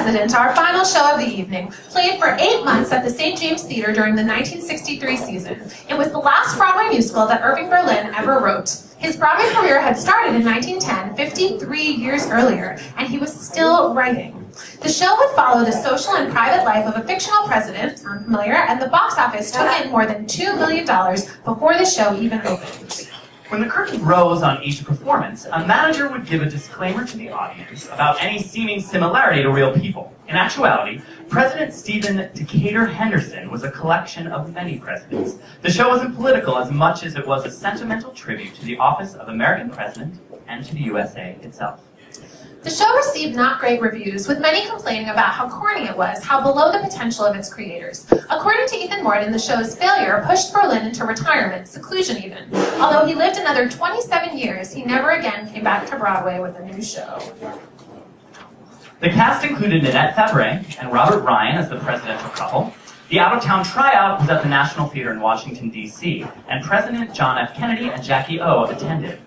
President, our final show of the evening, played for 8 months at the St. James Theatre during the 1963 season. It was the last Broadway musical that Irving Berlin ever wrote. His Broadway career had started in 1910, 53 years earlier, and he was still writing. The show would follow the social and private life of a fictional president, sound familiar, and the box office took in more than $2 million before the show even opened. When the curtain rose on each performance, a manager would give a disclaimer to the audience about any seeming similarity to real people. In actuality, President Stephen Decatur Henderson was a collection of many presidents. The show wasn't political as much as it was a sentimental tribute to the office of American President and to the USA itself. The show received not great reviews, with many complaining about how corny it was, how below the potential of its creators. According to Ethan Morton, the show's failure pushed Berlin into retirement, seclusion even. Although he lived another 27 years, he never again came back to Broadway with a new show. The cast included Nanette Fabray and Robert Ryan as the presidential couple. The out-of-town tryout was at the National Theatre in Washington, D.C., and President John F. Kennedy and Jackie O attended.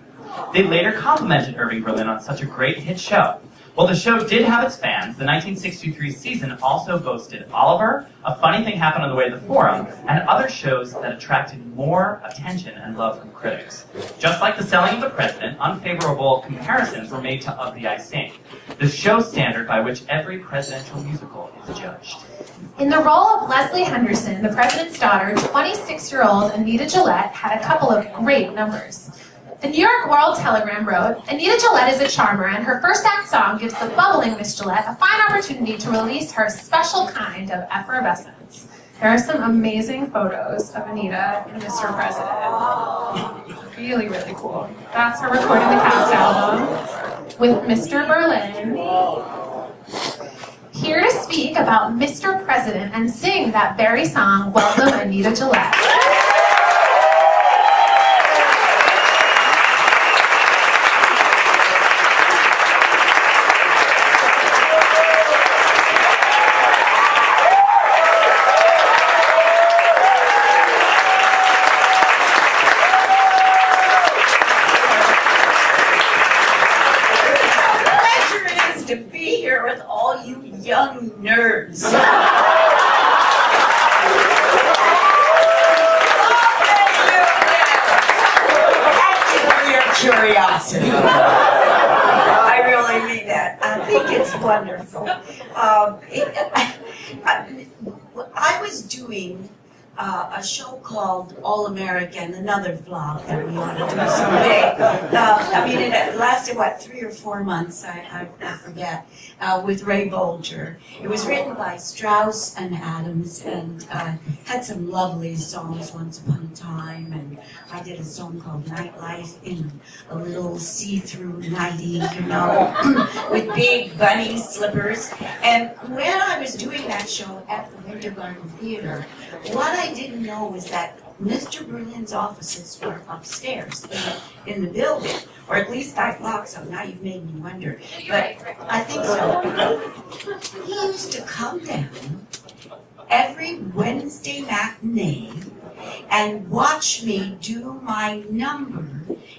They later complimented Irving Berlin on such a great hit show. While the show did have its fans, the 1963 season also boasted Oliver, A Funny Thing Happened on the Way to the Forum, and other shows that attracted more attention and love from critics. Just like The Selling of the President, unfavorable comparisons were made to Of the I Sing, the show standard by which every presidential musical is judged. In the role of Leslie Henderson, the president's daughter, 26-year-old Anita Gillette had a couple of great numbers. The New York World Telegram wrote, Anita Gillette is a charmer, and her first act song gives the bubbling Miss Gillette a fine opportunity to release her special kind of effervescence. There are some amazing photos of Anita and Mr. President. Really, really cool. That's her recording the cast album with Mr. Berlin. Here to speak about Mr. President and sing that very song, welcome Anita Gillette. Young nerds. Thank you for your curiosity. I really mean that. I think it's wonderful. I was doing a show called All American, another vlog that we ought to do someday. I mean, it lasted, what, 3 or 4 months, I forget, with Ray Bolger. It was written by Strauss and Adams, and had some lovely songs, Once Upon a Time, and I did a song called Nightlife in a little see-through nightie, you know, with big bunny slippers. And when I was doing that show at the Winter Garden Theater, what I didn't know was that Mr. Berlin's offices were upstairs in the building, or at least I thought so. Now you've made me wonder, but I think so. He used to come down every Wednesday matinee and watch me do my number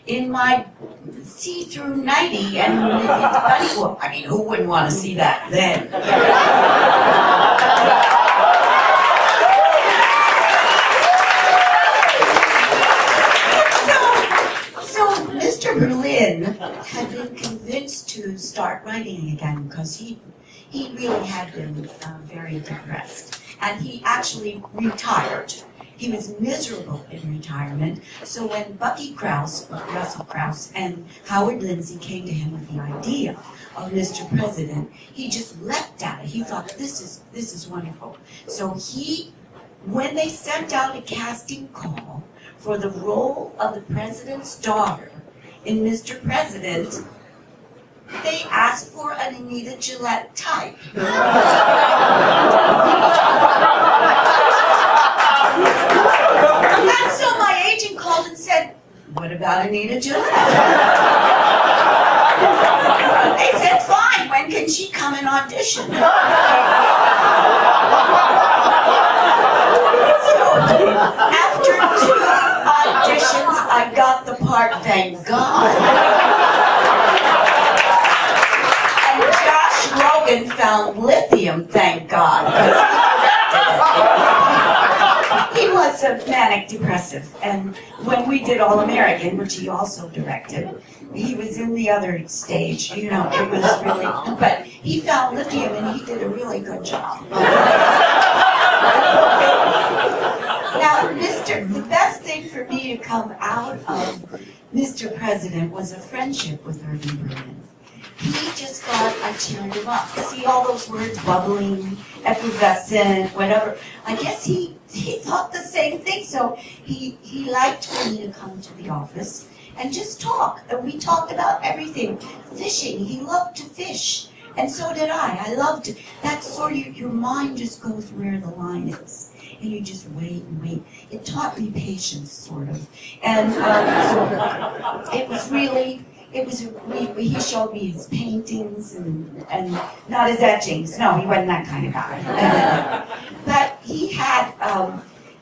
in my see-through nightie and bunny. Well, I mean, who wouldn't want to see that then? Mr. Berlin had been convinced to start writing again because he really had been very depressed. And he actually retired. He was miserable in retirement. So when Bucky Krause, Russell Krause, and Howard Lindsay came to him with the idea of Mr. President, he just leapt at it. He thought, this is wonderful. So when they sent out a casting call for the role of the president's daughter in Mr. President, they asked for an Anita Gillette type. And so my agent called and said, what about Anita Gillette? They said, fine, when can she come and audition? So after 2 auditions, I got the part, thank God. And Josh wrote slogan found lithium, thank God. He was a manic depressive, and when we did All American, which he also directed, he was in the other stage, you know, it was really, but he found lithium and he did a really good job. Now, the best thing for me to come out of Mr. President was a friendship with Irving Berlin. He just thought I cheered him up. See all those words, bubbling, effervescent, whatever. I guess he thought the same thing, so he liked for me to come to the office and just talk. And we talked about everything. Fishing, he loved to fish. And so did I. I loved it. That's sort of, your mind just goes where the line is. And you just wait and wait. It taught me patience, sort of. And so it was really, he showed me his paintings and not his etchings. No, he wasn't that kind of guy. But he had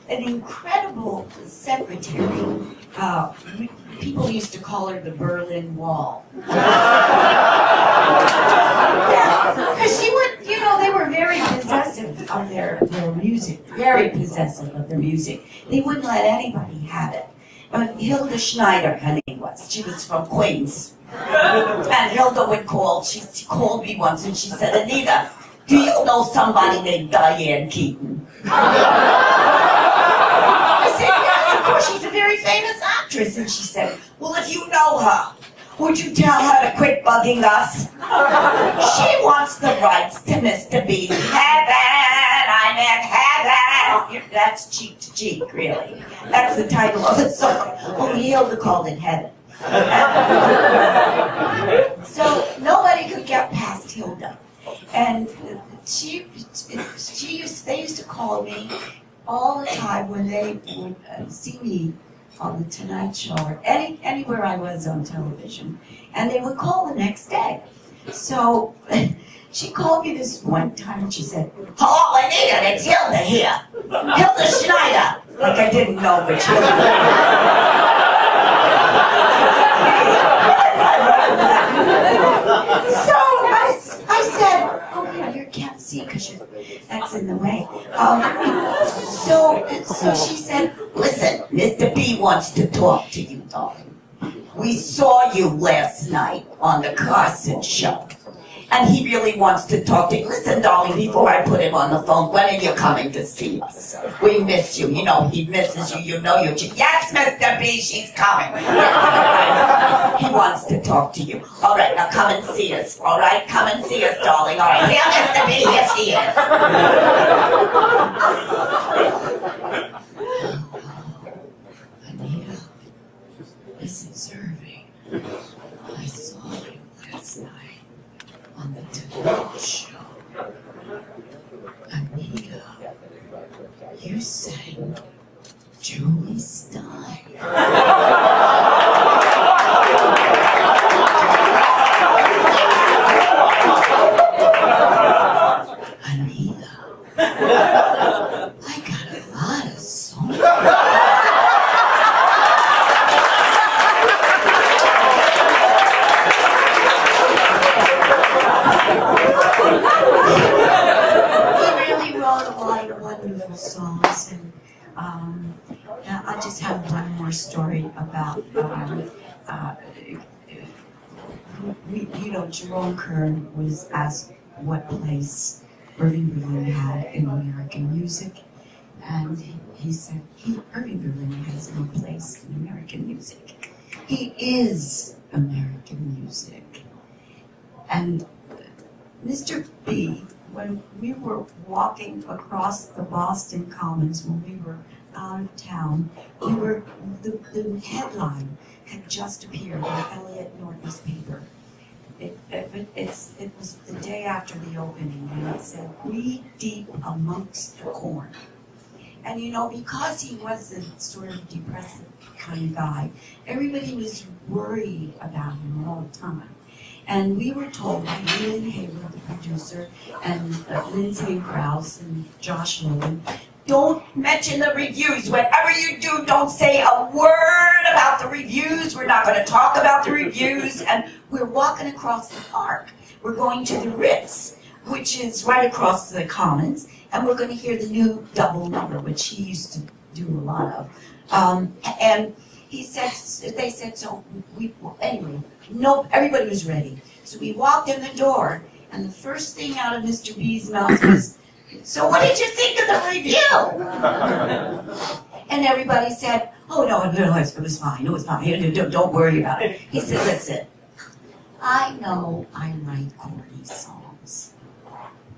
an incredible secretary. People used to call her the Berlin Wall. Because she would, you know, they were very possessive of their music, very possessive of their music. They wouldn't let anybody have it. Hilda Schneider, her name was. She was from Queens. And Hilda would call, she called me once and she said, Anita, do you know somebody named Diane Keaton? I said, yes, of course, she's a very famous actress. And she said, well, if you know her, would you tell her to quit bugging us? She wants the rights to Mr. B's Heaven, I'm in heaven. That's cheek to cheek, really. That's the title of the song. Only Hilda called it Heaven. So nobody could get past Hilda. And they used to call me all the time when they would see me on the Tonight Show or anywhere I was on television, and they would call the next day. So she called me this one time and she said, hello Anita, it's Hilda here. Hilda Schneider. Like I didn't know which Hilda. So I said, oh yeah, you can't see because that's in the way. So she said, listen, Mr. B wants to talk to you, darling. We saw you last night on the Carson show. And he really wants to talk to you. Listen, darling, before I put him on the phone, when are you coming to see us? We miss you. You know, he misses you. You know you. Yes, Mr. B, she's coming. Yes, he wants to talk to you. All right, now come and see us. All right, come and see us, darling. All right, here, Mr. B, here she is. Anita, this is Irving. I saw you last night on the Tepper show. Anita, you sang Julie Stein. Anita, I got a lot of songs. Wonderful songs, and I just have one more story about you know, Jerome Kern was asked what place Irving Berlin had in American music, and he said Irving Berlin has no place in American music. He is American music. And Mr. B, when we were walking across the Boston Commons, when we were out of town, the headline had just appeared in Elliot Norton's paper. It was the day after the opening, and it said, "Breathe deep amongst the corn." And you know, because he was a sort of depressive kind of guy, everybody was worried about him all the time. And we were told by Leland Hayward, the producer, and Lindsay and Krause and Josh Lowen, don't mention the reviews. Whatever you do, don't say a word about the reviews. We're not going to talk about the reviews. And we're walking across the park. We're going to the Ritz which is right across the Commons, and we're going to hear the new double number, which he used to do a lot of. And he said, they said, so anyway, no, everybody was ready. So we walked in the door, and the first thing out of Mr. B's mouth was, so what did you think of the review? And everybody said, oh, no, it was fine, it was fine, don't worry about it. He said, listen, I know I write corny songs.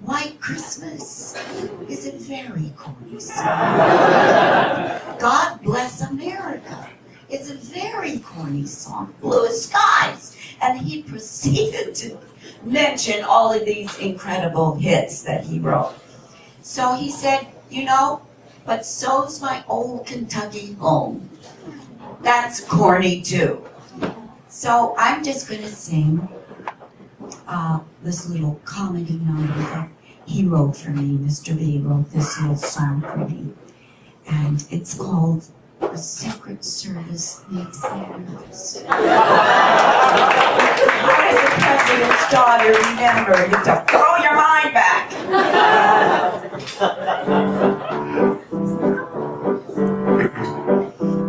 White Christmas is a very corny song. God Bless America is a very corny song. Blue Skies. And he proceeded to mention all of these incredible hits that he wrote. So he said, you know, but so's my old Kentucky home. That's corny too. So I'm just going to sing this little comedy number that he wrote for me. Mr. B wrote this little song for me. And it's called The Secret Service Makes Me Nervous. How does the president's daughter remember? You have to throw your mind back.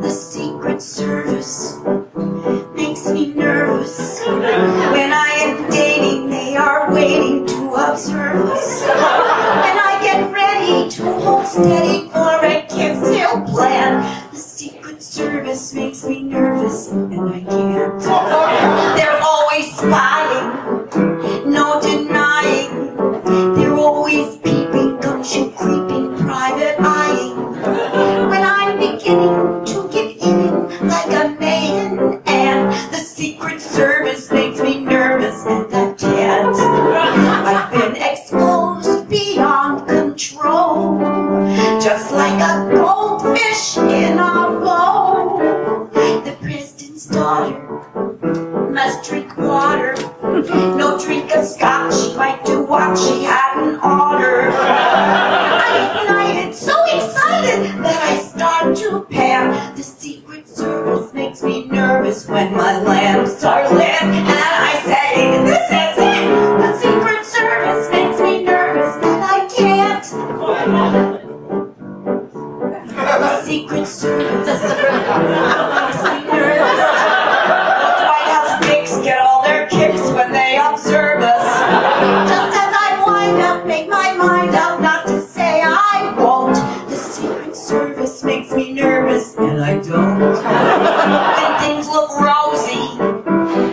The Secret Service makes me nervous. When I am dating, they are waiting to observe us. When I get ready to hold steady for a kiss-till plan, the Secret Service makes me nervous, and I can't. They're always spying, no denying. They're always peeping, gumshoe creeping, private eyeing. When I'm beginning to give in like a maiden, and the Secret Service makes me nervous, and I can't. I've been exposed beyond control, just like a goldfish in a bowl. The president's daughter must drink water, no drink of scotch, might do what she hadn't ordered. I get so excited that I start to pan. The Secret Service makes me nervous when my lamps are lit, and I say, this is it. The Secret Service makes me nervous, and I can't. The Secret Service makes me nervous. The White House dicks get all their kicks when they observe us. Just as I wind up, make my mind up not to say I won't. The Secret Service makes me nervous, and I don't. When things look rosy,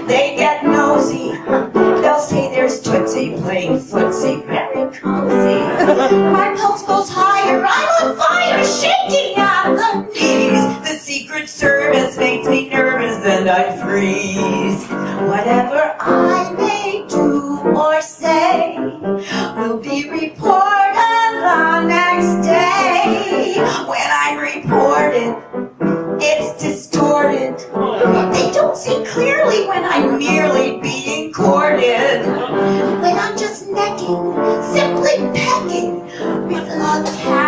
they get nosy. They'll say there's Tootsie playing footsie, very cozy. My pulse goes higher, I'm on fire, shaking at the knees. The Secret Service makes me nervous, and I freeze. Whatever I may do or say will be reported the next day. When I'm reported, it's distorted. They don't see clearly when I'm merely being courted. When I'm just necking, simply pecking with a cat.